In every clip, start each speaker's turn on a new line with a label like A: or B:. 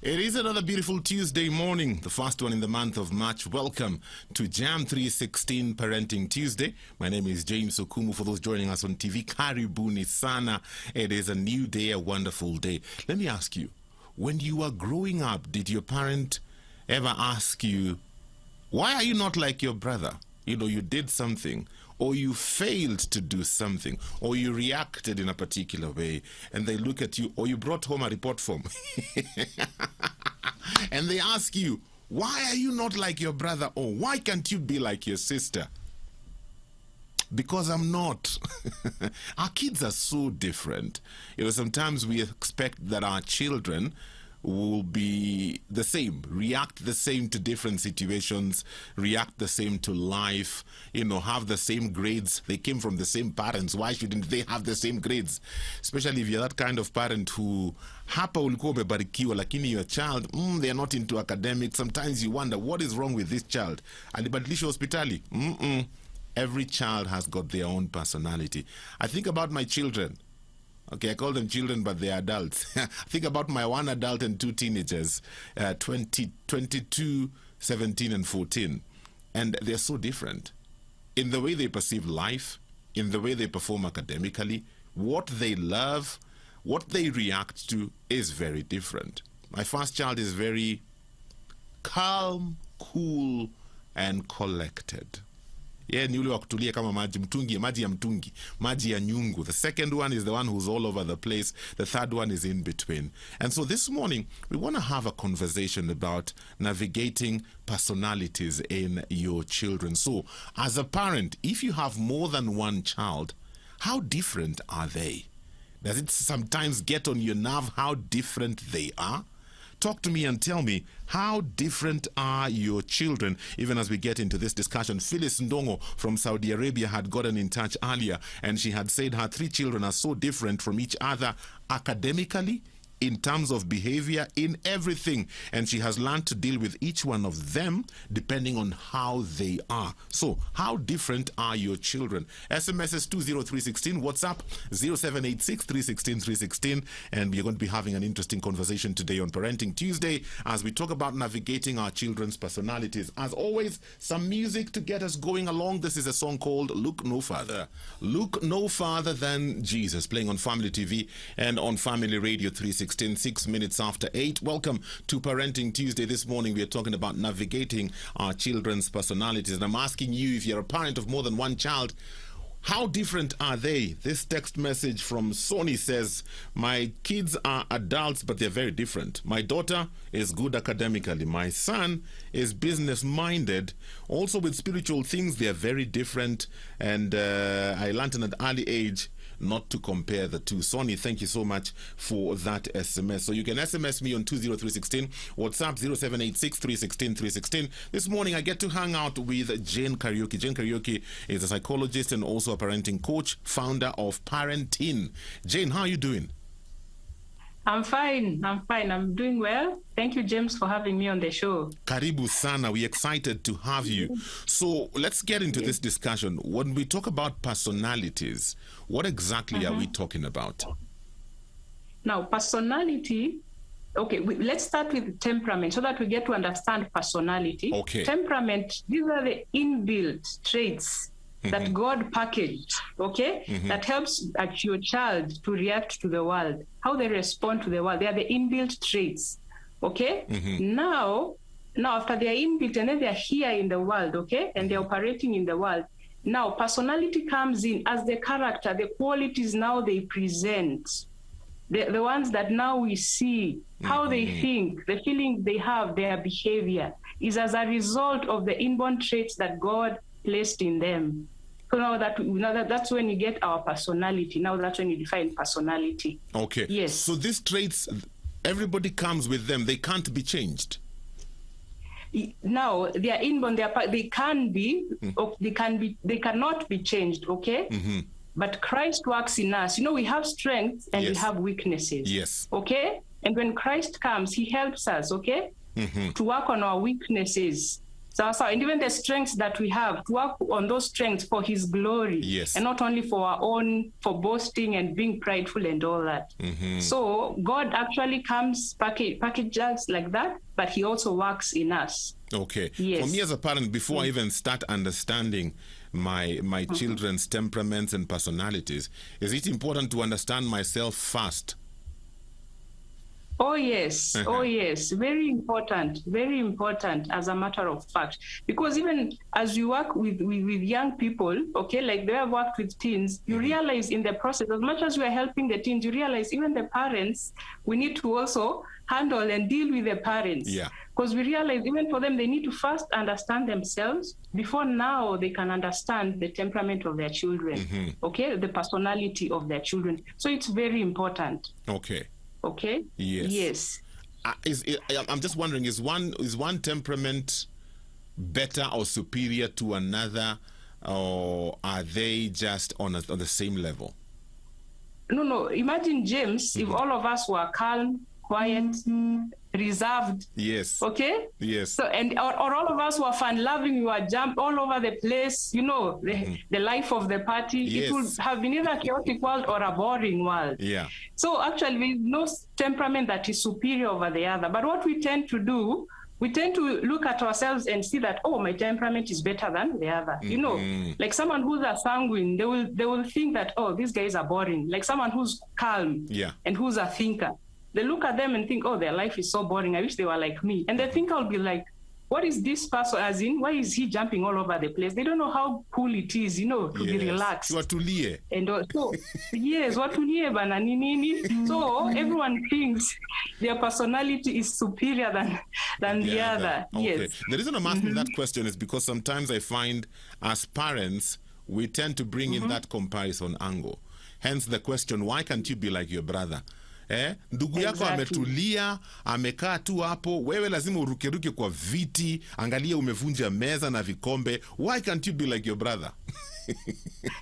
A: It is another beautiful Tuesday morning, the first one in the month of March. Welcome to Jam 316 Parenting Tuesday. My name is James Okumu. For those joining us on TV, Karibuni Sana. It is a new day, a wonderful day. Let me ask you, when you were growing up, did your parent ever ask you, why are you not like your brother? You know, you did something, or you failed to do something, or you reacted in a particular way, and they look at you, or you brought home a report form, and they ask you, why are you not like your brother, or why can't you be like your sister? Because I'm not. Our kids are so different. You know, sometimes we expect that our children will be the same, react the same to different situations, react the same to life, you know, have the same grades. They came from the same parents. Why shouldn't they have the same grades? Especially if you're that kind of parent who hapa ulikuwa umebarikiwa lakini your child, they're not into academics. Sometimes you wonder, what is wrong with this child? Alibadilisha hospitali? Every child has got their own personality. I think about my children. Okay, I call them children, but they're adults. Think about my one adult and two teenagers, 22, 17, and 14. And they're so different in the way they perceive life, in the way they perform academically, what they love, what they react to is very different. My first child is very calm, cool, and collected. Yeah, ni ule wa kutulia kama maji mtungi, maji ya mtungi, maji ya nyungu. The second one is the one who's all over the place. The third one is in between. And so this morning, we want to have a conversation about navigating personalities in your children. So as a parent, if you have more than one child, how different are they? Does it sometimes get on your nerve how different they are? Talk to me and tell me, how different are your children? Even as we get into this discussion, Phyllis Ndongo from Saudi Arabia had gotten in touch earlier, and she had said her three children are so different from each other academically, in terms of behavior, in everything. And she has learned to deal with each one of them depending on how they are. So, how different are your children? SMS is 20316, WhatsApp 0786 316 316. And we're going to be having an interesting conversation today on Parenting Tuesday as we talk about navigating our children's personalities. As always, some music to get us going along. This is a song called Look No Farther. Look No Farther Than Jesus, playing on Family TV and on Family Radio 316. 6 minutes after 8. Welcome to Parenting Tuesday. This morning we are talking about navigating our children's personalities. And I'm asking you, if you're a parent of more than one child, how different are they? This text message from Sony says, my kids are adults, but they're very different. My daughter is good academically. My son is business-minded. Also with spiritual things, they're very different. And I learned at an early age not to compare the two. Sonny, thank you so much for that SMS. So you can SMS me on 20316, WhatsApp 0786 316 316. This morning I get to hang out with Jane Kariuki. Jane Kariuki is a psychologist and also a parenting coach, founder of Parentin. Jane, how are you doing?
B: I'm fine. I'm doing well. Thank you, James, for having me on the show.
A: Karibu sana. We're excited to have you. So let's get into this discussion. When we talk about personalities, what exactly are we talking about?
B: Now, personality, okay, let's start with temperament so that we get to understand personality.
A: Okay.
B: Temperament, these are the inbuilt traits that God packaged, okay, that helps your child to react to the world, how they respond to the world. They are the inbuilt traits, okay? Now, after they are inbuilt and then they are here in the world, okay, and they're operating in the world, now personality comes in as the character, the qualities now they present, the ones that now we see, how they think, the feelings they have, their behavior is as a result of the inborn traits that God placed in them. So now that's when you get our personality. Now that's when you define personality.
A: Okay.
B: Yes.
A: So these traits, everybody comes with them. They can't be changed.
B: Now they are inborn. They can be. They cannot be changed. Okay. But Christ works in us. You know, we have strengths and we have weaknesses.
A: Yes.
B: Okay. And when Christ comes, He helps us. Okay. To work on our weaknesses. So, and even the strengths that we have, to work on those strengths for his glory.
A: Yes.
B: And not only for our own, for boasting and being prideful and all that. So God actually comes packages like that, but he also works in us.
A: Okay.
B: Yes.
A: For me as a parent, before I even start understanding my children's temperaments and personalities, is it important to understand myself first?
B: Oh, yes. Oh, yes. Very important as a matter of fact. Because even as you work with young people, okay, like they have worked with teens, you realize in the process, as much as we are helping the teens, you realize even the parents, we need to also handle and deal with the parents.
A: Yeah.
B: Because we realize even for them, they need to first understand themselves before now they can understand the temperament of their children, okay, the personality of their children. So it's very important.
A: Okay.
B: Okay.
A: Yes. I'm just wondering, is one temperament better or superior to another, or are they just on the same level?
B: No. Imagine, James, if all of us were calm, quiet, reserved.
A: Yes.
B: Okay.
A: Yes.
B: So or all of us were fun-loving. We were jump all over the place. You know, the life of the party.
A: Yes.
B: It would have been either a chaotic world or a boring world.
A: Yeah.
B: So actually, there is no temperament that is superior over the other. But what we tend to do, we tend to look at ourselves and see that, oh, my temperament is better than the other. You know, like someone who's a sanguine, they will think that, oh, these guys are boring. Like someone who's calm and who's a thinker. They look at them and think, oh, their life is so boring. I wish they were like me. And they think I'll be like, what is this person, as in, why is he jumping all over the place? They don't know how cool it is, you know, to be relaxed.
A: Watulie.
B: And so, yes, watulie bana nini. So everyone thinks their personality is superior than the other.
A: Okay.
B: Yes.
A: The reason I'm asking that question is because sometimes I find as parents, we tend to bring in that comparison angle. Hence the question, why can't you be like your brother? Ndugu yako ametulia, amekaa tu hapo, wewe lazima urukeruke kwa viti, angalia umevunja meza na vikombe. Why can't you be like your brother?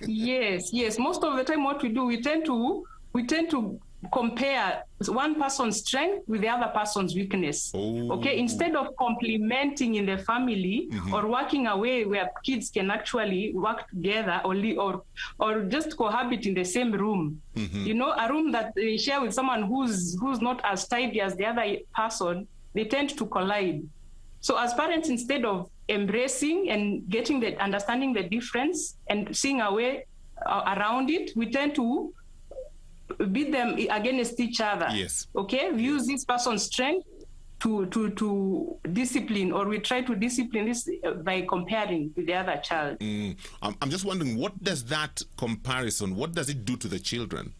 B: Yes. Most of the time what we do, we tend to compare one person's strength with the other person's weakness. Okay, instead of complementing in the family or working away where kids can actually work together or just cohabit in the same room. You know, a room that they share with someone who's not as tidy as the other person, they tend to collide. So as parents, instead of embracing and understanding the difference and seeing a way around it, we tend to beat them against each other.
A: Yes.
B: Okay. We use this person's strength to discipline, or we try to discipline this by comparing with the other child.
A: I'm just wondering, what does that comparison, what does it do to the children?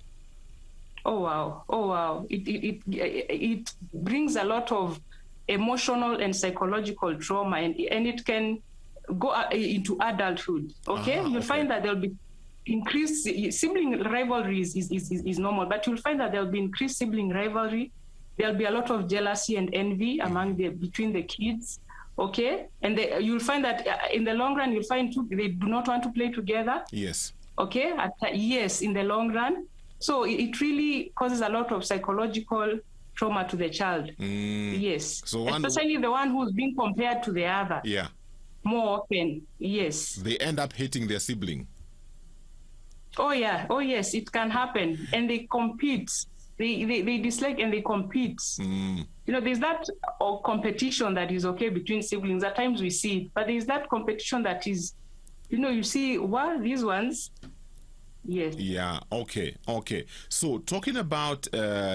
B: Oh wow. It brings a lot of emotional and psychological trauma, and it can go into adulthood. Okay. You'll find that there'll be increased sibling rivalries is normal, but you'll find that there'll be increased sibling rivalry. There'll be a lot of jealousy and envy between the kids. Okay, and you'll find that in the long run, you'll find they do not want to play together.
A: Yes.
B: Okay. Yes, in the long run. So it really causes a lot of psychological trauma to the child. Yes. So especially the one who's being compared to the other.
A: Yeah.
B: More often. Yes.
A: They end up hating their sibling.
B: Oh yes, it can happen. And they compete. They dislike and they compete. You know, there's that competition that is okay between siblings. At times we see it, but there's that competition that is, you know, you see, these ones. Yes. Yeah.
A: Okay. So talking about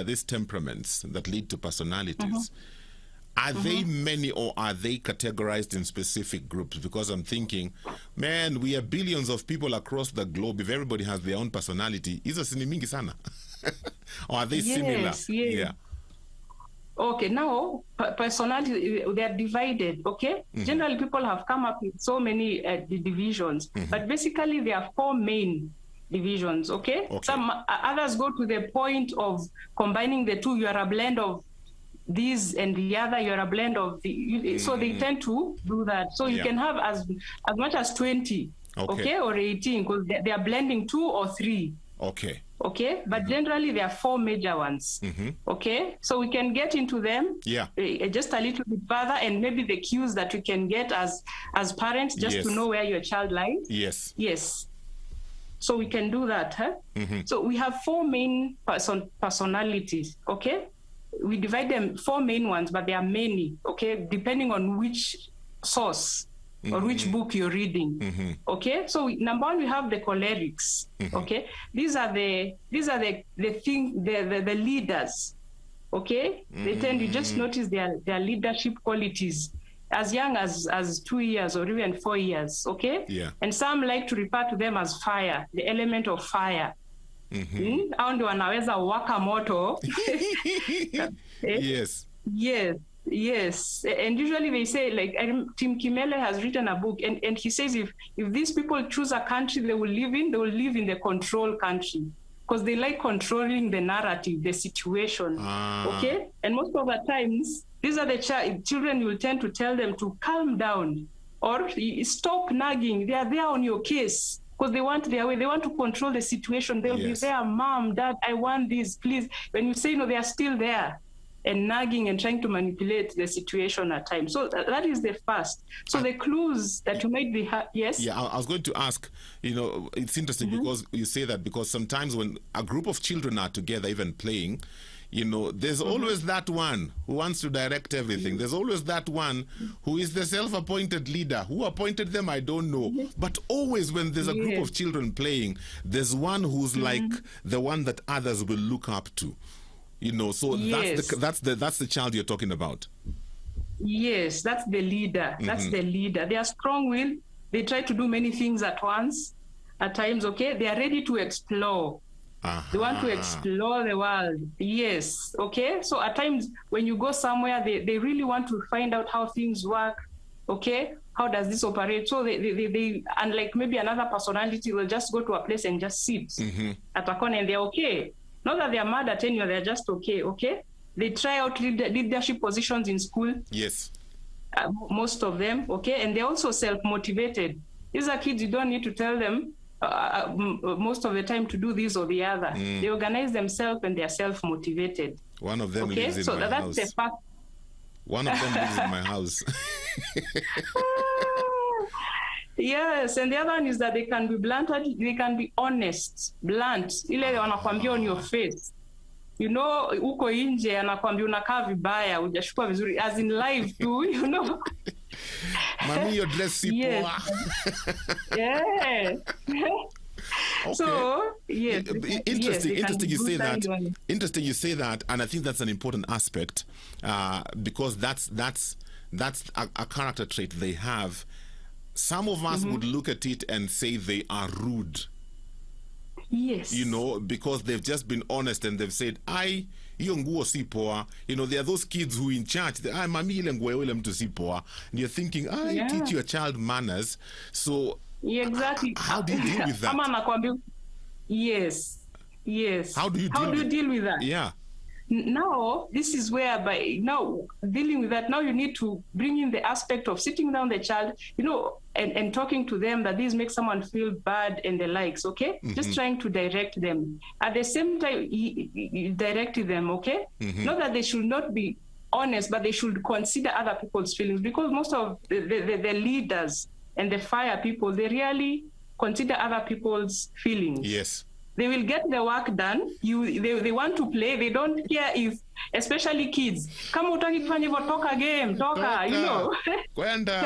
A: these temperaments that lead to personalities, are they many, or are they categorized in specific groups? Because I'm thinking, man, we are billions of people across the globe. If everybody has their own personality, hizo si mingi sana. Or are they similar?
B: Yes.
A: Yeah.
B: Okay, now personality, they are divided. Okay, generally people have come up with so many divisions, but basically there are 4 main divisions. Okay, some others go to the point of combining the two. You are a blend of these and the other, you're a blend of the, so they tend to do that. So you can have as much as 20, okay, or 18, because they are blending 2 or 3.
A: Okay.
B: Okay, but generally there are 4 major ones. Okay, so we can get into them just a little bit further, and maybe the cues that we can get as parents, just to know where your child lies. Yes. So we can do that. So we have 4 main personalities. Okay, we divide them 4 main ones, but there are many. Okay, depending on which source or which book you're reading. Okay, so number 1, we have the cholerics. Okay, these are the leaders. Okay, they tend, you just notice their leadership qualities as young as 2 years or even 4 years. Okay, and some like to refer to them as fire, the element of fire. Hao ndio wanaweza waka moto. Yes, and usually they say, like, Tim Kimele has written a book, and he says if these people choose a country they will live in the control country, because they like controlling the narrative, the situation. Okay, and most of the times these are the children. You will tend to tell them to calm down or stop nagging. They are there on your case because they want their way. They want to control the situation. They'll be there, Mom, Dad, I want this, please. When you say no, they are still there and nagging and trying to manipulate the situation at times. So that is the first. So the clues that you might be... Yes?
A: Yeah, I was going to ask, it's interesting because you say that, because sometimes when a group of children are together, even playing, there's always that one who wants to direct everything. There's always that one who is the self-appointed leader. Who appointed them, I don't know. But always when there's a group of children playing, there's one who's like the one that others will look up to. So that's the child you're talking about.
B: Yes, that's the leader. That's the leader. They are strong-willed. They try to do many things at once. At times, okay, they are ready to explore. They want to explore the world. Yes, okay. So at times when you go somewhere, they really want to find out how things work. Okay, how does this operate? So they unlike maybe another personality, will just go to a place and just sit at a corner and they're okay. Not that they are mad at anyone, they're just okay. They try out leadership positions in school.
A: Yes.
B: Most of them, okay? And they're also self-motivated. These are kids, you don't need to tell them most of the time to do this or the other. They organize themselves and they're self-motivated.
A: One of them lives in my house. The fact. One of them lives in my house.
B: Yes, and the other one is that they can be blunt, they can be honest, blunt. Ile wanakwambia on your face. Uko nje anakwambia unakaa vibaya, hujashukua vizuri, as in life too,
A: Mami, your dress si poa.
B: Yeah.
A: Okay.
B: So, yes.
A: Interesting you say that. Interesting you say that, and I think that's an important aspect because that's a character trait they have. Some of us would look at it and say they are rude.
B: Yes.
A: Because they've just been honest and they've said, hiyo nguo si poa. There are those kids who in church, mami ile nguo ile mtu si poa. And you're thinking, teach your child manners. So,
B: exactly.
A: How do you deal with that?
B: Yes.
A: How do you
B: deal with that?
A: Yeah.
B: Now, this is whereby, now, dealing with that, now you need to bring in the aspect of sitting down the child, and talking to them that this makes someone feel bad and the likes, okay? Just trying to direct them. At the same time, you direct them, okay? Not that they should not be honest, but they should consider other people's feelings, because most of the leaders and the fire people, they really consider other people's feelings.
A: Yes.
B: They will get the work done. They want to play. They don't care if, especially kids. Kama utaki kufanya hivyo, toka game, toka.
A: Kwenda.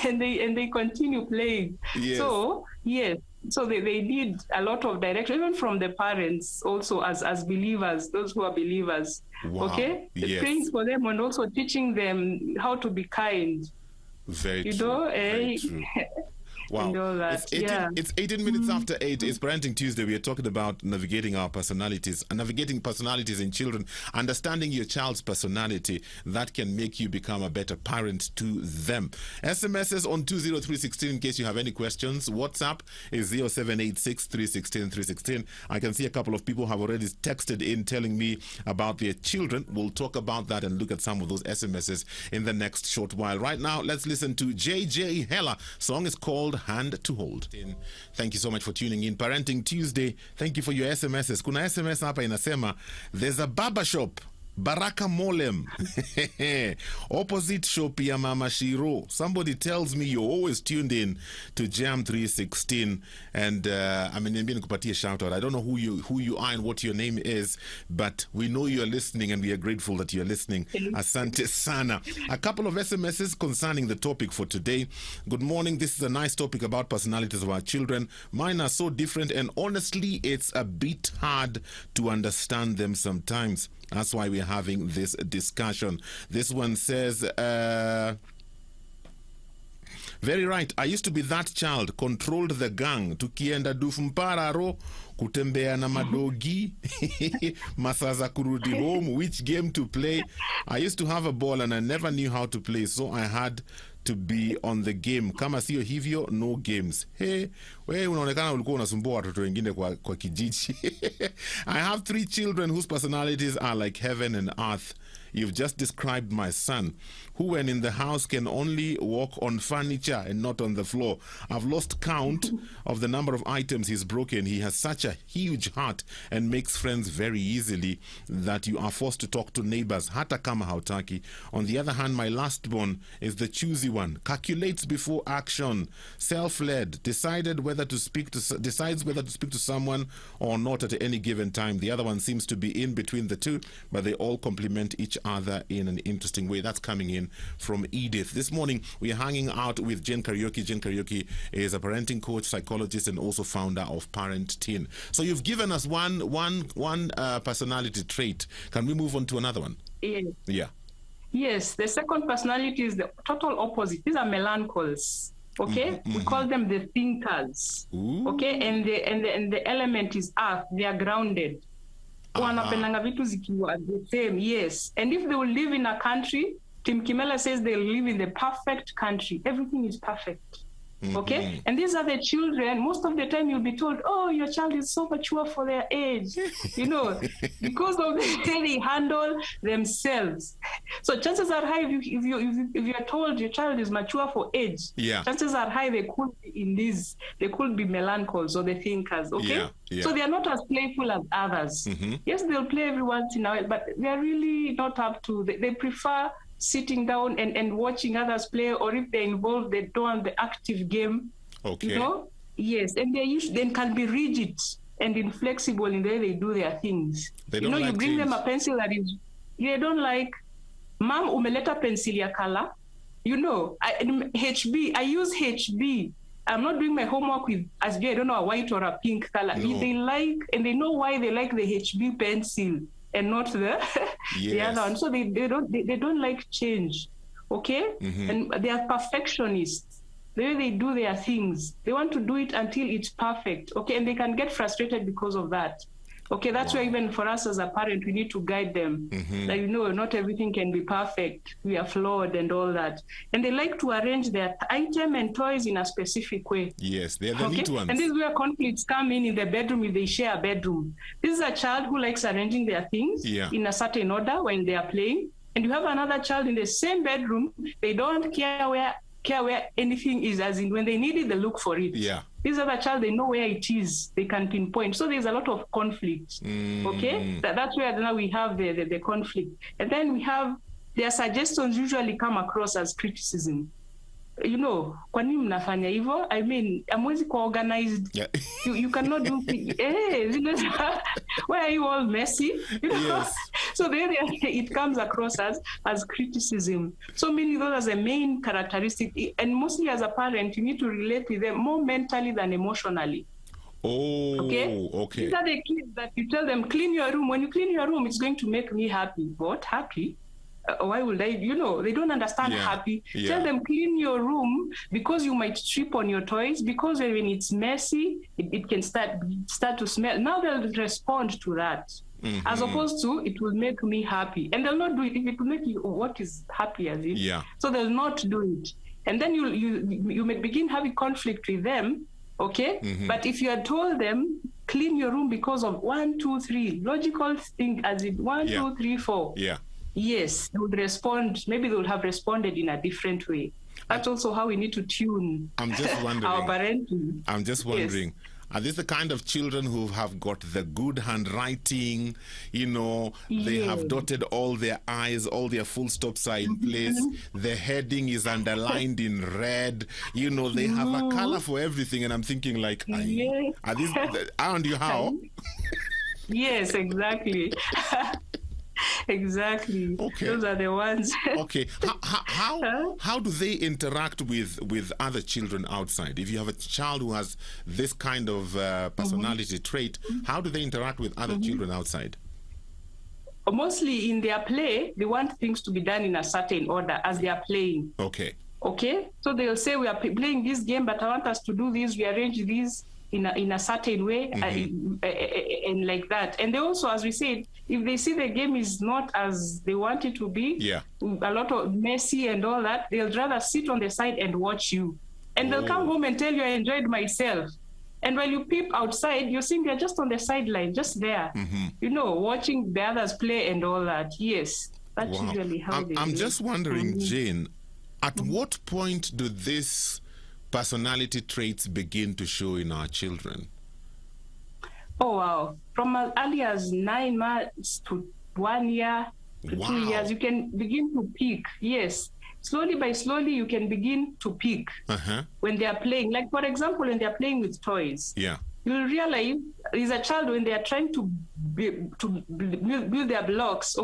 B: And they continue playing.
A: Yes.
B: So yes. So they need a lot of direction, even from the parents, also as believers, those who are believers.
A: Wow.
B: Okay?
A: Yes.
B: Praying for them and also teaching them how to be kind.
A: Very true. Very true. Wow. It's 18 minutes after 8. It's Parenting Tuesday. We are talking about navigating our personalities and navigating personalities in children, understanding your child's personality that can make you become a better parent to them. SMSs on 20316 in case you have any questions. WhatsApp is 0786 316 316. I can see a couple of people have already texted in telling me about their children. We'll talk about that and look at some of those SMSs in the next short while. Right now, let's listen to JJ Heller. Song is called hand to hold. Thank you so much for tuning in. Parenting Tuesday. Thank you for your SMSs. Kuna SMS hapa inasema, there's a barber shop, Baraka Molem, opposite shop ya Mama Shiro. Somebody tells me you're always tuned in to Jam 316, and ameniambia nikupatie shout out. I don't know who you are and what your name is, but we know you're listening and we are grateful that you're listening. Asante sana. A couple of SMSs concerning the topic for today. Good morning. This is a nice topic about personalities of our children. Mine are so different, and honestly, it's a bit hard to understand them sometimes. That's why we're having this discussion. This one says, very right. I used to be that child, controlled the gang. Tukienda dufumpararo, kutembea na madogi, masaza kurudi home, which game to play. I used to have a ball and I never knew how to play, so I had to be on the game. Kama sio hivyo, no games. Hey, we unaonekana ulikuwa unasumbua watoto wengine kwa kijiji. I have 3 children whose personalities are like heaven and earth. You've just described my son, who when in the house can only walk on furniture and not on the floor. I've lost count of the number of items he's broken. He has such a huge heart and makes friends very easily that you are forced to talk to neighbors, hata kama hautaki. On the other hand, my last born is the choosy one, calculates before action, self-led, decides whether to speak to someone or not at any given time. The other one seems to be in between the two, but they all complement each other in an interesting way. That's coming in from Edith. This morning, we are hanging out with Jen Karaoke. Jen Karaoke is a parenting coach, psychologist, and also founder of Parent Teen. So you've given us one personality trait. Can we move on to another one?
B: Yes.
A: Yeah.
B: Yes, the second personality is the total opposite. These are melanchols. Okay, we call them the thinkers.
A: Ooh.
B: Okay, and the element is earth. They are grounded. Wanapendanga vitu zikiwa the same. Yes, and if they will live in a country, Tim Kimela says they'll live in the perfect country. Everything is perfect. Okay, and these are the children. Most of the time you'll be told, oh, your child is so mature for their age, because of the way they handle themselves. So chances are high if you are told your child is mature for age, chances are high they could be melanchols or the thinkers. Okay, so they are not as playful as others. Yes, they'll play every once in a while, but they are really not up to. They prefer sitting down and watching others play, or if they're involved, they don't want the active game.
A: Okay.
B: Yes, and they can be rigid and inflexible in the way they do their things.
A: They don't like
B: you bring
A: change.
B: them a pencil that is, they don't like, Mom, umeleta pencil ya color. HB, I use HB. I'm not doing my homework with, I don't know, a white or a pink color.
A: No.
B: They like, and they know why they like the HB pencil and not the other one. So they don't like change. Okay? And they are perfectionists. The way they do their things, they want to do it until it's perfect. Okay, and they can get frustrated because of that. Okay, that's why even for us as a parent, we need to guide them. That not everything can be perfect. We are flawed and all that. And they like to arrange their item and toys in a specific way.
A: Yes, they're the neat ones.
B: And this is where conflicts come in the bedroom if they share a bedroom. This is a child who likes arranging their things in a certain order when they are playing. And you have another child in the same bedroom, they don't care where anything is, as in when they need it, they look for it.
A: Yeah.
B: This other child, they know where it is. They can pinpoint. So there's a lot of conflict. Okay? That's where now we have the conflict. And then we have their suggestions usually come across as criticism. Kwa nini mnafanya hivyo? I mean, amwezi co-organized.
A: Yeah.
B: You cannot do why are you all messy?
A: Yes.
B: So there it comes across as criticism. So many those are the main characteristic, and mostly as a parent, you need to relate with them more mentally than emotionally.
A: Oh, okay.
B: These are the kids that you tell them, clean your room. When you clean your room, it's going to make me happy. What? Happy? Why would I? They don't understand happy. Tell them, clean your room, because you might trip on your toys, because when it's messy, it can start to smell. Now they'll respond to that. As opposed to, it will make me happy. And they'll not do it if it will make you, what is happy as it?
A: Yeah.
B: So they'll not do it. And then you may begin having conflict with them, okay? But if you had told them, clean your room because of 1, 2, 3, logical thing as in 1, 2, 3, 4.
A: Yeah.
B: Yes, they would respond. Maybe they would have responded in a different way. That's also how we need to tune
A: I'm just wondering.
B: our parenting.
A: I'm just wondering. Are these the kind of children who have got the good handwriting? You know, they have dotted all their I's, all their full stops are in place. The heading is underlined in red. You know, they have a color for everything. And I'm thinking, like, are these, aren't you how?
B: Yes, exactly. Exactly.
A: Okay.
B: Those are the ones.
A: Okay. How do they interact with other children outside? If you have a child who has this kind of personality trait, how do they interact with other children outside?
B: Mostly in their play, they want things to be done in a certain order as they are playing.
A: Okay.
B: Okay. So they'll say, we are playing this game, but I want us to do this, rearrange this in a certain way, and like that. And they also, as we said, if they see the game is not as they want it to be, a lot of messy and all that, they'll rather sit on the side and watch you. And they'll come home and tell you, I enjoyed myself. And when you peep outside, you think they're just on the sideline, just there, you know, watching the others play and all that. Yes, that's usually how they
A: I'm just wondering, Jane, at what point do this personality traits begin to show in our children?
B: Oh, wow. From as early as 9 months to 1 year to 2 years, you can begin to peak. Yes. Slowly by slowly, you can begin to peak when they are playing. Like, for example, when they are playing with toys. You'll realize there's a child when they are trying to build their blocks,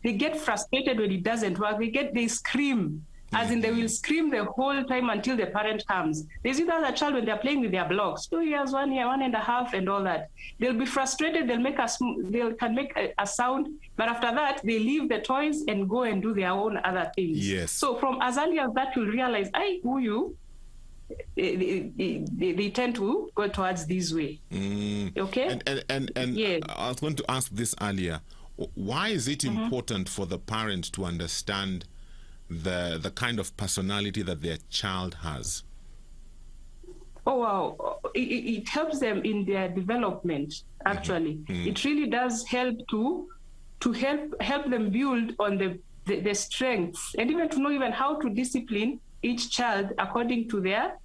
B: they get frustrated when it doesn't work. They scream. As in, they will scream the whole time until the parent comes. There's another child when they're playing with their blocks, 2 years, 1 year, 1.5, and all that. They'll be frustrated. They can make a sound, but after that, they leave the toys and go and do their own other things.
A: Yes.
B: So from as early as that, you'll realize, they tend to go towards this way. Okay.
A: And I was going to ask this earlier. Why is it important for the parent to understand the kind of personality that their child has?
B: Oh, wow. It helps them in their development, actually. It really does help to help them build on the strengths, and even to know even how to discipline each child according to their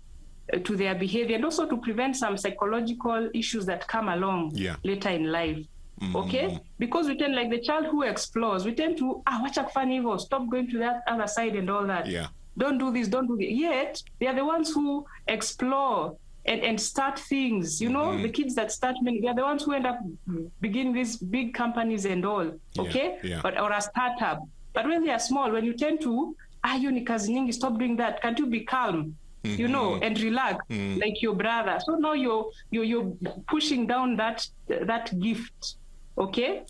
B: behavior, and also to prevent some psychological issues that come along later in life. Okay, because we tend, like the child who explores, we tend to watch a funny evil, stop going to that other side and all that. Don't do this, don't do that. Yet they are the ones who explore and start things. You know, the kids that start many, they are the ones who end up beginning these big companies and all. Okay, or a startup. But when they are small, when you tend to you ni kazi nyingi, stop doing that. Can't you be calm? You know, and relax like your brother. So now you're pushing down that gift. Okay.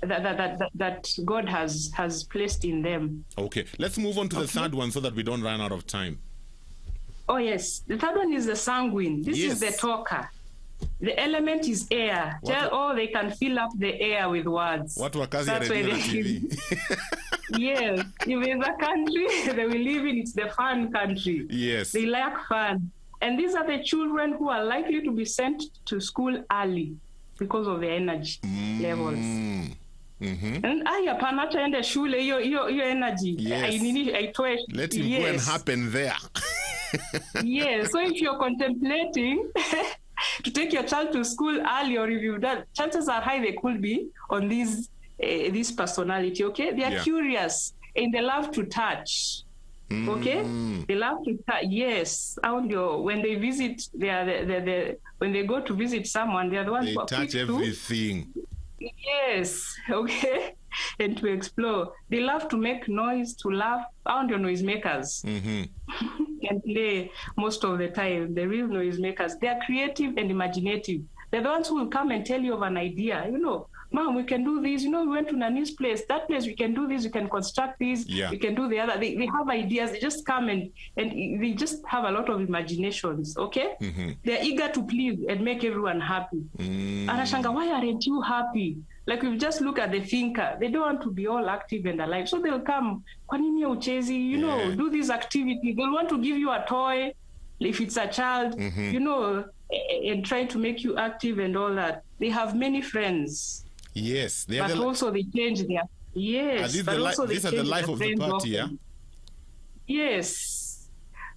B: That God has placed in them.
A: Okay. Let's move on to the third one so that we don't run out of time.
B: Oh yes, the third one is the sanguine. This is the talker. The element is air. They can fill up the air with words.
A: What wakazi radio na TV?
B: Yes, if there's a country that we live in, it's the fun country.
A: Yes.
B: They like fun. And these are the children who are likely to be sent to school early because of the energy levels. And hapana acha ende shule hiyo energy.
A: Let him go and happen there.
B: Yes, so if you're contemplating to take your child to school early, or if you've done, chances are high they could be on this personality. Okay, they are curious and they love to touch. Okay, they love to touch. Yes, when they visit, when they go to visit someone, they are the ones who
A: touch everything.
B: Yes, okay, and to explore. They love to make noise, to laugh. Noise makers. And play most of the time. The real noise makers. They are creative and imaginative. They're the ones who will come and tell you of an idea. You know, Mom, we can do this. You know, we went to Nani's place. That place, we can do this. We can construct this. We can do the other. They have ideas. They just come and they just have a lot of imaginations. Okay? They're eager to please and make everyone happy. Anashanga, why aren't you happy? Like, we've just looked at the thinker. They don't want to be all active and alive. So they'll come, kwa nini uchezi? You know, do this activity. They'll want to give you a toy, if it's a child, you know, and try to make you active and all that. They have many friends.
A: Yes.
B: But also they change their... Yes.
A: These are the life of the party,
B: Yes.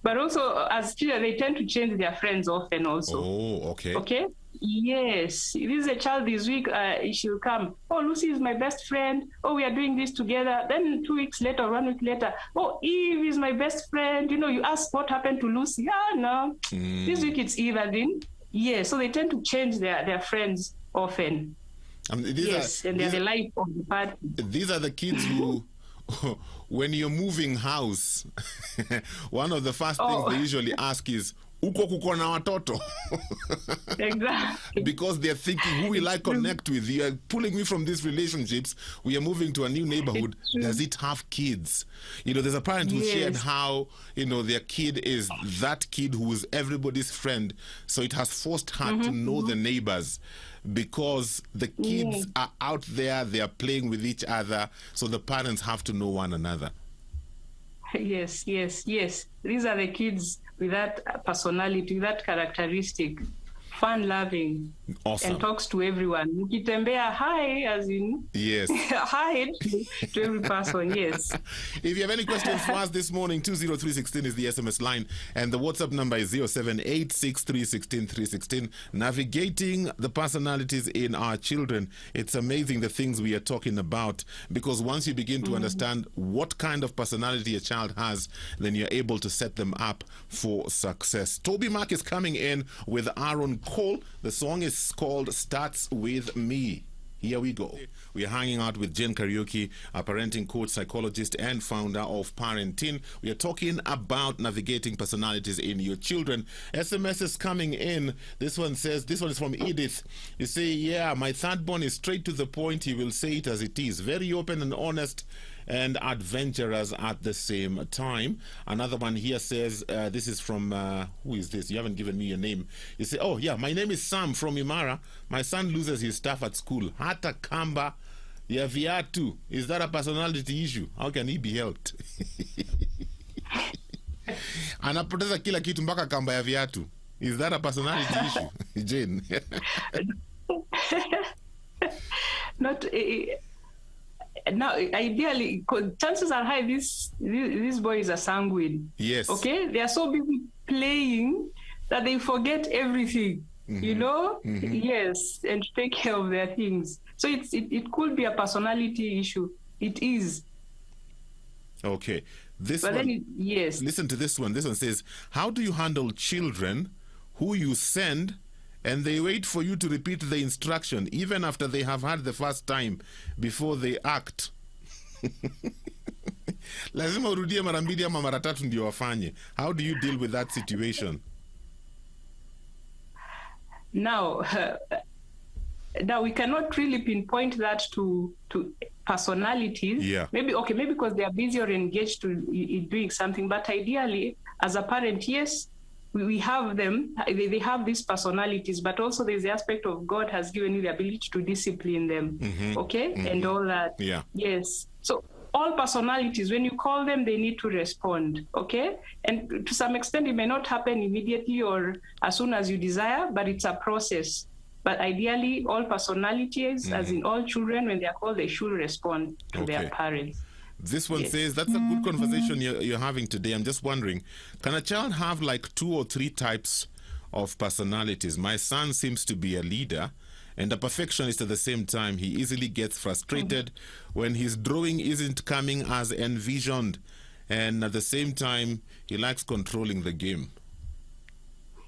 B: But also, as children, they tend to change their friends often also.
A: Oh, okay.
B: Okay? Yes. If this is a child this week, she'll come. Oh, Lucy is my best friend. Oh, we are doing this together. Then 2 weeks later, 1 week later, oh, Eve is my best friend. You know, you ask what happened to Lucy. Ah, no. This week it's Eve again. Yeah, so they tend to change their friends often.
A: And
B: they're the life of the party.
A: These are the kids who, when you're moving house, one of the first things they usually ask is, uko kuko na watoto?
B: Exactly.
A: Because they're thinking, who will I connect with? You are pulling me from these relationships. We are moving to a new neighborhood. Does it have kids? You know, there's a parent who shared how, you know, their kid is that kid who is everybody's friend. So it has forced her to know the neighbors, because the kids are out there, they are playing with each other. So the parents have to know one another.
B: Yes. These are the kids with that personality, that characteristic, fun-loving,
A: awesome,
B: and talks to everyone. Ukitembea, hi, as in hi to every person. Yes.
A: If you have any questions for us this morning, 20316 is the SMS line, and the WhatsApp number is 0786316316. Navigating the personalities in our children. It's amazing the things we are talking about, because once you begin to understand what kind of personality a child has, then you're able to set them up for success. Toby Mark is coming in with Aaron Cole. The song is called Starts With Me. Here we go. We are hanging out with Jen Kariuki, a parenting coach, psychologist, and founder of Parenting. We are talking about navigating personalities in your children. SMS is coming in. This one says, this one is from Edith. You say, yeah, my third born is straight to the point. He will say it as it is. Very open and honest and adventurous at the same time. Another one here says, this is from, who is this? You haven't given me your name. You say, oh yeah, my name is Sam from Imara. My son loses his stuff at school. Hata kamba ya viatu. Is that a personality issue? How can he be helped? Anapoteza kila kitu mpaka kamba ya viatu. Is that a personality issue? Jane.
B: Not now, ideally, chances are high this boy is a sanguine.
A: Yes.
B: Okay? They are so busy playing that they forget everything. You know? Yes, and take care of their things. So it could be a personality issue. It is.
A: Okay.
B: Yes.
A: Listen to this one. This one says, how do you handle children who you send and they wait for you to repeat the instruction even after they have had the first time before they act? Lazima urudie mara mbili ama mara tatu ndio wafanye. How do you deal with that situation?
B: Now we cannot really pinpoint that to personalities.
A: Yeah.
B: Maybe because they are busy or engaged in doing something. But ideally, as a parent, yes, we have them. They have these personalities, but also there's the aspect of God has given you the ability to discipline them. Okay, and all that.
A: Yeah.
B: Yes. So all personalities, when you call them, they need to respond. Okay, and to some extent, it may not happen immediately or as soon as you desire, but it's a process. But ideally, all personalities, as in all children, when they are called, they should respond to their parents.
A: This one says, that's a good conversation you're having today. I'm just wondering, can a child have like 2 or 3 types of personalities? My son seems to be a leader and a perfectionist at the same time. He easily gets frustrated when his drawing isn't coming as envisioned. And at the same time, he likes controlling the game.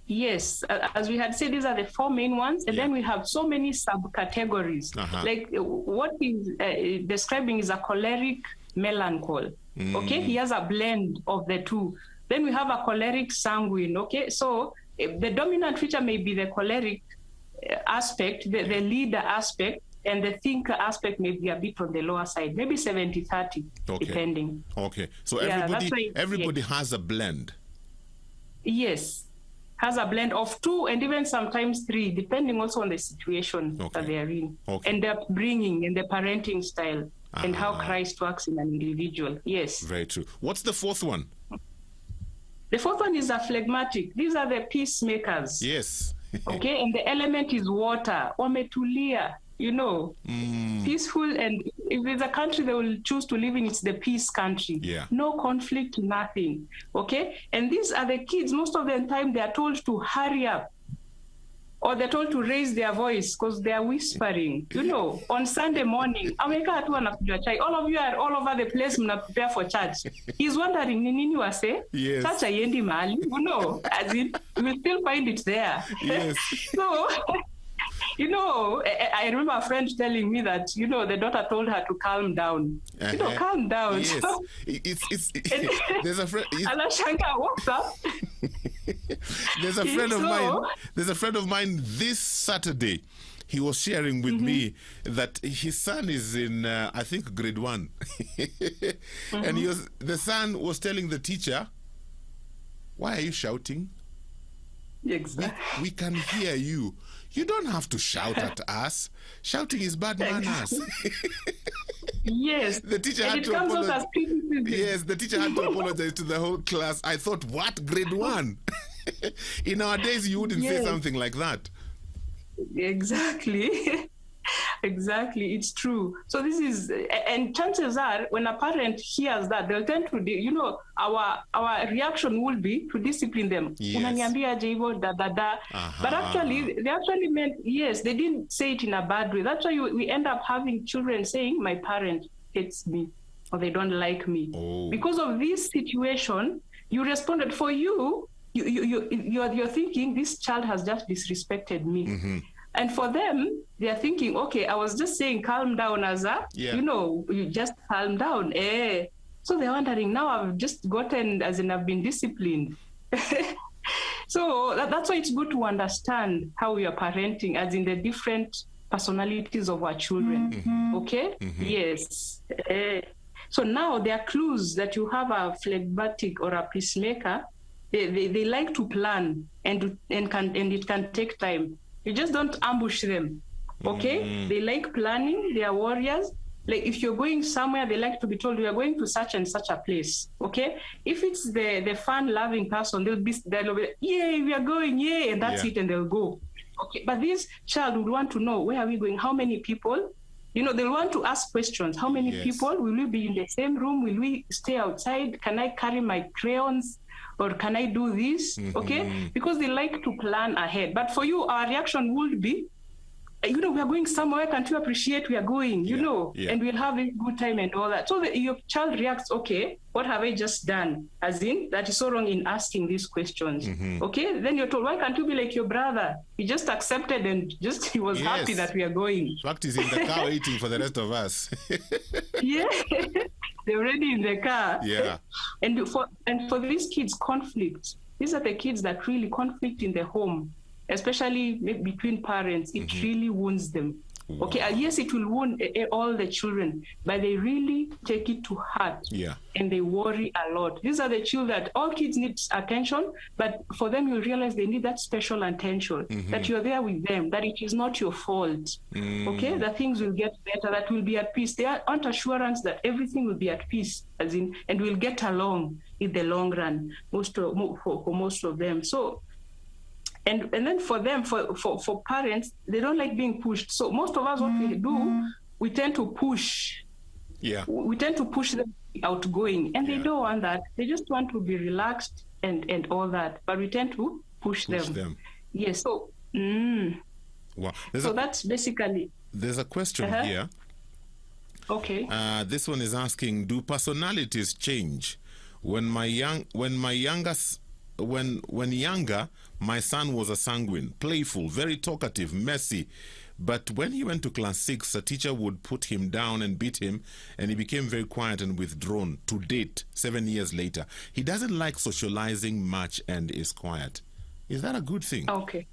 B: Yes, as we had said, these are the 4 main ones, and then we have so many subcategories. Like what he's describing is a choleric melancholy. Okay, he has a blend of the two. Then we have a choleric sanguine. Okay, so the dominant feature may be the choleric aspect, the leader aspect, and the thinker aspect may be a bit on the lower side, maybe 70-30, depending.
A: Okay, so everybody has a blend.
B: Yes. Has a blend of 2 and even sometimes 3, depending also on the situation that they are in, and the upbringing and the parenting style, and how Christ works in an individual. Yes.
A: Very true. What's the 4th one?
B: The 4th one is a phlegmatic. These are the peacemakers.
A: Yes.
B: Okay, and the element is water. Wametulia, you know, peaceful and if it's a country they will choose to live in, it's the peace country.
A: Yeah.
B: No conflict, nothing. Okay? And these are the kids, most of the time they are told to hurry up, or they're told to raise their voice because they are whispering. You know, on Sunday morning, all of you are all over the place, prepare for church. He's wondering, nini wase?
A: Yes.
B: Church ayendi mahali. You know, as in, you will still find it there.
A: Yes.
B: So, you know, I remember a friend telling me that, you know, the daughter told her to calm down. You know, calm down.
A: Yes.
B: So,
A: there's a friend.
B: Anashanga, what's up?
A: There's a friend of mine. There's a friend of mine this Saturday. He was sharing with me that his son is in, I think, grade 1. And the son was telling the teacher, "Why are you shouting?
B: Exactly.
A: We can hear you. You don't have to shout at us. Shouting is bad manners."
B: Yes.
A: The teacher had to apologize. Yes, the teacher had to apologize to the whole class. I thought, what? Grade 1? In our days, you wouldn't say something like that.
B: Exactly. Exactly, it's true. So this is, and chances are, when a parent hears that, they'll tend to, you know, our reaction will be to discipline them.
A: Yes.
B: But actually, they actually meant, yes, they didn't say it in a bad way. That's why we end up having children saying, "My parent hates me," or "They don't like me."
A: Oh.
B: Because of this situation, you responded. For you, you're thinking, this child has just disrespected me. And for them, they are thinking, okay, I was just saying calm down, you know, you just calm down. So they're wondering, now I've just gotten, as in I've been disciplined. So that's why it's good to understand how we are parenting, as in the different personalities of our children. Okay? Yes. So now there are clues that you have a phlegmatic or a peacemaker. They like to plan, and it can take time. You just don't ambush them, okay? They like planning. They are warriors. Like if you're going somewhere, they like to be told, "We are going to such and such a place," okay? If it's the fun-loving person, they'll be, "Yay, we are going, yay," and that's it, and they'll go. Okay, but this child would want to know, where are we going? How many people? You know, they'll want to ask questions. How many people? Will we be in the same room? Will we stay outside? Can I carry my crayons? Or can I do this? Okay? Because they like to plan ahead. But for you, our reaction would be, you know, we are going somewhere. Can't you appreciate we are going, you know? And we'll have a good time and all that. So your child reacts, okay, what have I just done? As in, that is so wrong in asking these questions. Okay? Then you're told, why can't you be like your brother? He just accepted and he was happy that we are going.
A: In fact, he's in the car waiting for the rest of us.
B: They're already in the car.
A: Yeah.
B: And for these kids, conflict. These are the kids that really conflict in the home, especially between parents. It really wounds them. Wow. Okay, yes, it will wound all the children, but they really take it to heart. And they worry a lot. These are the children that all kids need attention, but for them, you realize they need that special attention, that you're there with them, that it is not your fault. Okay, that things will get better, that we'll be at peace. They want assurance that everything will be at peace, as in, and we'll get along in the long run, for most of them. So, and then for them, for parents, they don't like being pushed. So most of us, what we do, we tend to push. We tend to push them outgoing, and they don't want that. They just want to be relaxed and all that. But we tend to push them. Yes. So,
A: wow.
B: So that's basically.
A: There's a question here.
B: Okay.
A: This one is asking: do personalities change when younger, my son was a sanguine, playful, very talkative, messy. But when he went to class 6, a teacher would put him down and beat him, and he became very quiet and withdrawn. To date, 7 years later, he doesn't like socializing much and is quiet. Is that a good thing?
B: Okay.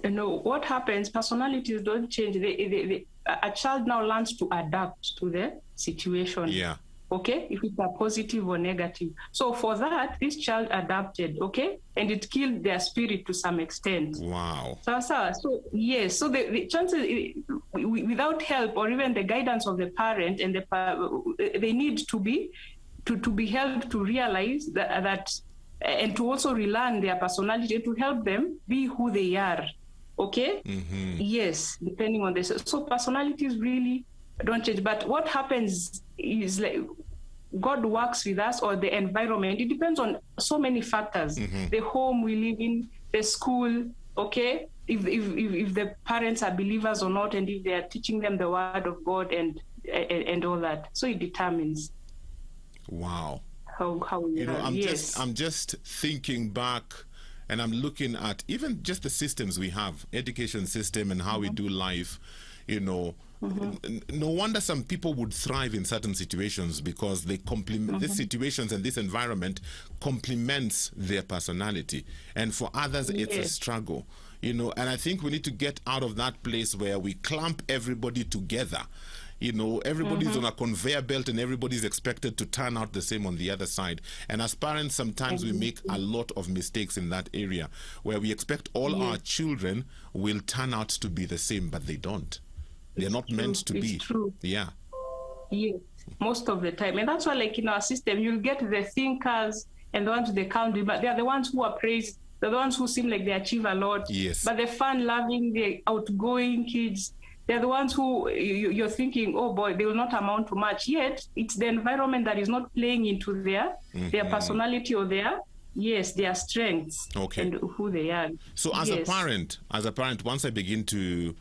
B: No, what happens, personalities don't change. A child now learns to adapt to the situation. Okay, if it's a positive or negative. So for that, this child adapted, okay? And it killed their spirit to some extent.
A: Wow.
B: So yes, so the chances, without help or even the guidance of the parent, and they need to be helped to realize that and to also relearn their personality, to help them be who they are, okay? Yes, depending on this. So personalities really don't change. But what happens is, like, God works with us, or the environment. It depends on so many factors. The home we live in, the school, okay? If the parents are believers or not, and if they are teaching them the word of God and all that. So it determines.
A: Wow.
B: How we
A: I'm just thinking back, and I'm looking at even just the systems we have, education system, and how we do life. No wonder some people would thrive in certain situations, because they complement these situations, and this environment complements their personality. And for others, it's a struggle. And I think we need to get out of that place where we clump everybody together. Everybody's on a conveyor belt, and everybody's expected to turn out the same on the other side. And as parents, sometimes we make a lot of mistakes in that area, where we expect all our children will turn out to be the same, but they don't. They're not meant to be.
B: True.
A: Yeah.
B: Yes, most of the time. And that's why, like, in our system, you'll get the thinkers and the ones with the country, but they're the ones who are praised. They're the ones who seem like they achieve a lot.
A: Yes.
B: But the fun-loving, the outgoing kids, they're the ones who you're thinking, oh boy, they will not amount to much. Yet it's the environment that is not playing into their personality or their strengths and who they are.
A: So as a parent, once I begin to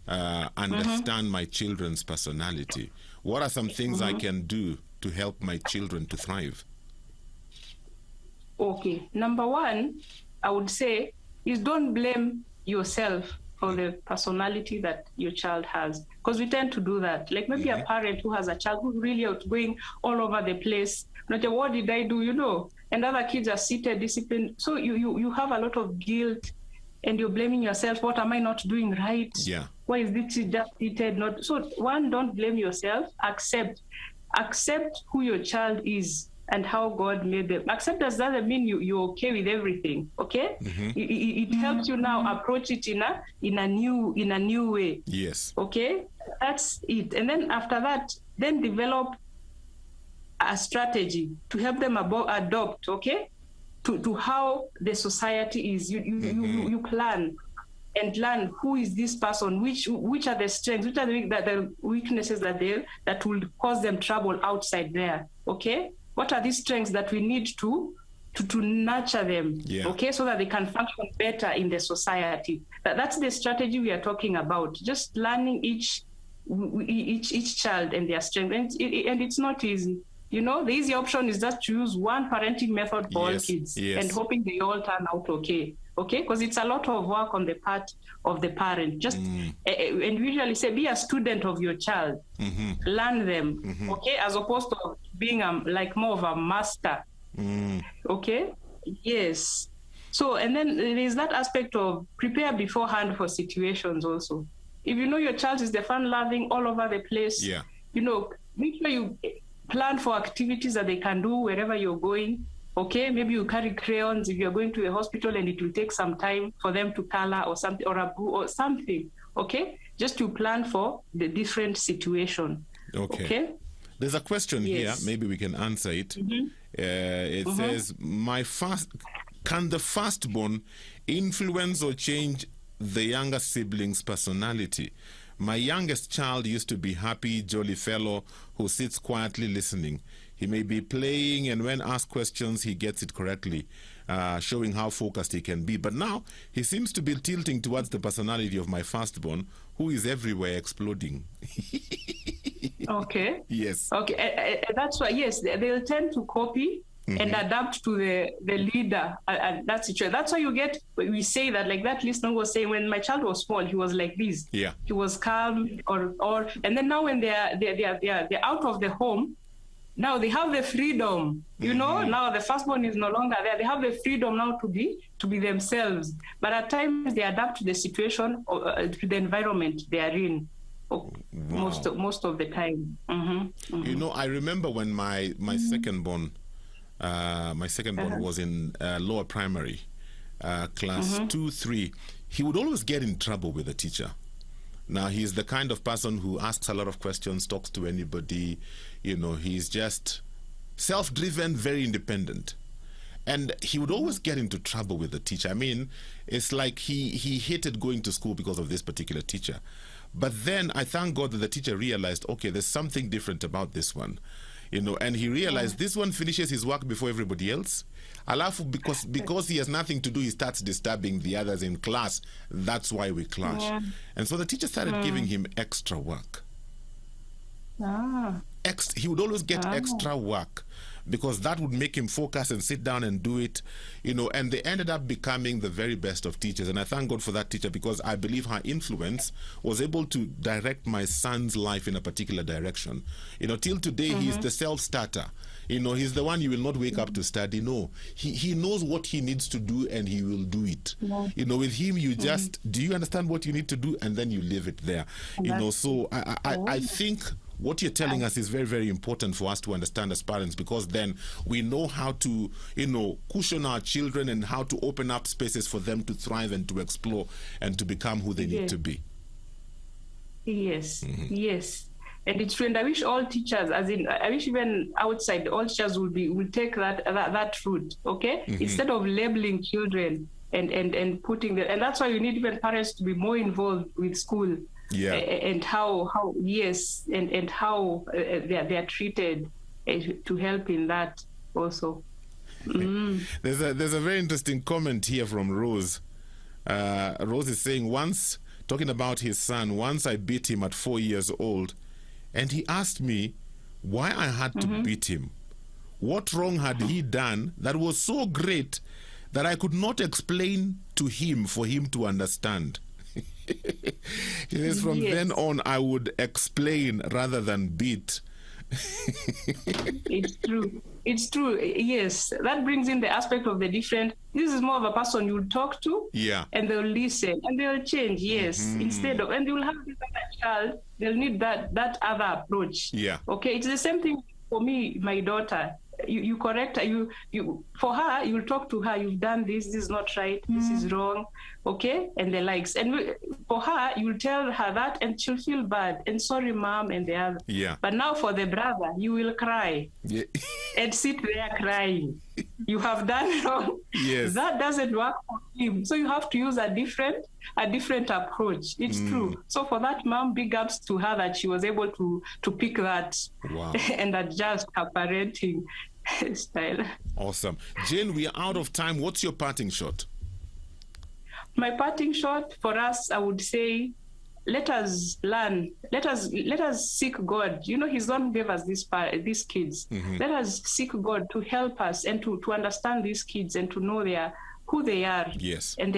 A: understand my children's personality, what are some things I can do to help my children to thrive? Okay.
B: Number one, I would say, is don't blame yourself for the personality that your child has, because we tend to do that. Like, maybe a parent who has a child who's really outgoing, all over the place, not what did I do, and other kids are seated, disciplined. So you have a lot of guilt, and you're blaming yourself. What am I not doing right?
A: Yeah.
B: Why is this just seated? Not so. One, don't blame yourself. Accept who your child is and how God made them. Acceptance doesn't mean you're okay with everything. Okay, it helps you now approach it in a new way.
A: Yes.
B: Okay, that's it. And then after that, then develop a strategy to help them adopt. Okay, to how the society is. You plan and learn who is this person, which are the strengths, which are the weaknesses that will cause them trouble outside there. Okay. What are these strengths that we need to nurture them, okay, so that they can function better in the society? That's the strategy we are talking about. Just learning each child and their strengths, and it's not easy. The easy option is just to use one parenting method for all kids and hoping they all turn out okay, because it's a lot of work on the part of the parent. Just and usually say, be a student of your child, learn them, okay, as opposed to being like more of a master, okay, yes. So, and then there is that aspect of prepare beforehand for situations also. If your child is the fun-loving, all over the place, make sure you plan for activities that they can do wherever you're going. Okay, maybe you carry crayons if you're going to a hospital, and it will take some time for them to color or something, or a book or something. Okay, just to plan for the different situation. Okay?
A: There's a question here. Maybe we can answer it. It says, can the firstborn influence or change the younger sibling's personality? My youngest child used to be happy, jolly fellow who sits quietly listening. He may be playing, and when asked questions, he gets it correctly, showing how focused he can be. But now, he seems to be tilting towards the personality of my firstborn, who is everywhere exploding.
B: Okay.
A: Yes.
B: Okay. That's why, yes, they'll tend to copy and adapt to the leader. That's it. That's why we say that, like that listener was saying, when my child was small, he was like this.
A: Yeah.
B: He was calm, and then now when they're out of the home, now they have the freedom, now the firstborn is no longer there. They have the freedom now to be themselves. But at times they adapt to the situation, or to the environment they are in. Most of the time.
A: I remember when my second-born was in lower primary, class 2-3, he would always get in trouble with the teacher. Now, he's the kind of person who asks a lot of questions, talks to anybody. He's just self-driven, very independent. And he would always get into trouble with the teacher. I mean, it's like he hated going to school because of this particular teacher. But then I thank God that the teacher realized, okay, there's something different about this one. And he realized this one finishes his work before everybody else. Alafu, because he has nothing to do, he starts disturbing the others in class. That's why we clash. Yeah. And so the teacher started giving him extra work. He would always get extra work because that would make him focus and sit down and do it, and they ended up becoming the very best of teachers. And I thank God for that teacher, because I believe her influence was able to direct my son's life in a particular direction. Till today, he's the self-starter. He's the one you will not wake up to study. No, he knows what he needs to do and he will do it. With him, you just, do you understand what you need to do? And then you leave it there. So I think what you're telling us is very, very important for us to understand as parents, because then we know how to, cushion our children and how to open up spaces for them to thrive and to explore and to become who they need to be.
B: Yes, yes. And it's true. And I wish all teachers, I wish even outside, all teachers will take that route, okay? Instead of labeling children and putting them, and that's why you need even parents to be more involved with school. Yeah, and how yes, and how they are treated to help in that also.
A: There's a very interesting comment here from Rose. Rose is saying, talking about his son, once I beat him at 4 years old, and he asked me why I had to beat him. What wrong had he done that was so great that I could not explain to him for him to understand? He says, from then on, I would explain rather than beat.
B: It's true. It's true. Yes. That brings in the aspect of the different. This is more of a person you'll talk to. Yeah. And they'll listen and they'll change. Yes. Instead of, and you'll have this other child, they'll need that other approach. Yeah. Okay. It's the same thing for me, my daughter. You correct her, you for her, you'll talk to her, you've done this is not right, this is wrong, okay, and the likes. And for her, you'll tell her that and she'll feel bad and sorry mom and the other. Yeah. But now for the brother, you will cry and sit there crying. You have done wrong. Yes. That doesn't work for him. So you have to use a different approach. It's true. So for that mom, big ups to her that she was able to pick that and adjust her parenting style.
A: Awesome. Jane, we are out of time. What's your parting shot?
B: My parting shot for us, I would say, let us learn. Let us seek God. He's the one who gave us these kids. Let us seek God to help us and to understand these kids and to know who they are. Yes. And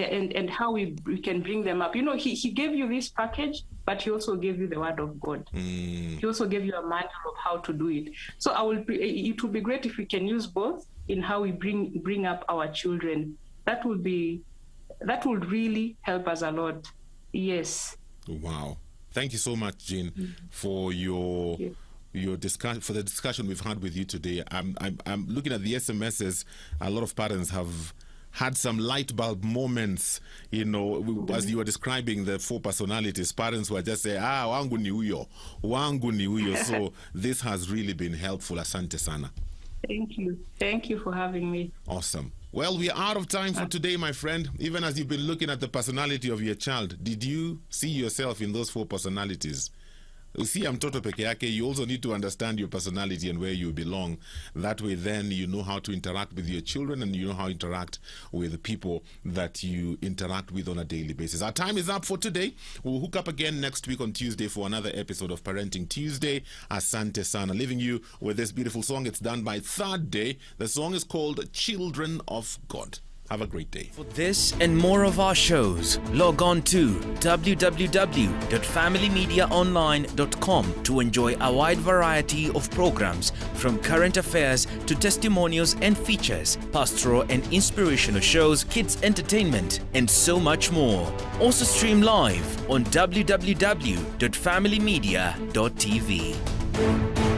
B: how we can bring them up. He gave you this package, but he also gave you the word of God. He also gave you a manual of how to do it. So it would be great if we can use both in how we bring up our children. That would really help us a lot. Yes.
A: Wow. Thank you so much, Jean, for your discussion we've had with you today. I'm looking at the SMSs. A lot of parents have had some light bulb moments, as you were describing the 4 personalities. Parents were just saying, wangu ni huyo. So this has really been helpful. Asante sana.
B: Thank you for having me.
A: Awesome. Well, we are out of time for today, my friend. Even as you've been looking at the personality of your child, did you see yourself in those 4 personalities? You see, mtoto peke yake, you also need to understand your personality and where you belong. That way, then, you know how to interact with your children and you know how to interact with the people that you interact with on a daily basis. Our time is up for today. We'll hook up again next week on Tuesday for another episode of Parenting Tuesday. Asante sana. Leaving you with this beautiful song. It's done by Third Day. The song is called Children of God. Have a great day.
C: For this and more of our shows, log on to www.familymediaonline.com to enjoy a wide variety of programs, from current affairs to testimonials and features, pastoral and inspirational shows, kids entertainment, and so much more. Also stream live on www.familymedia.tv.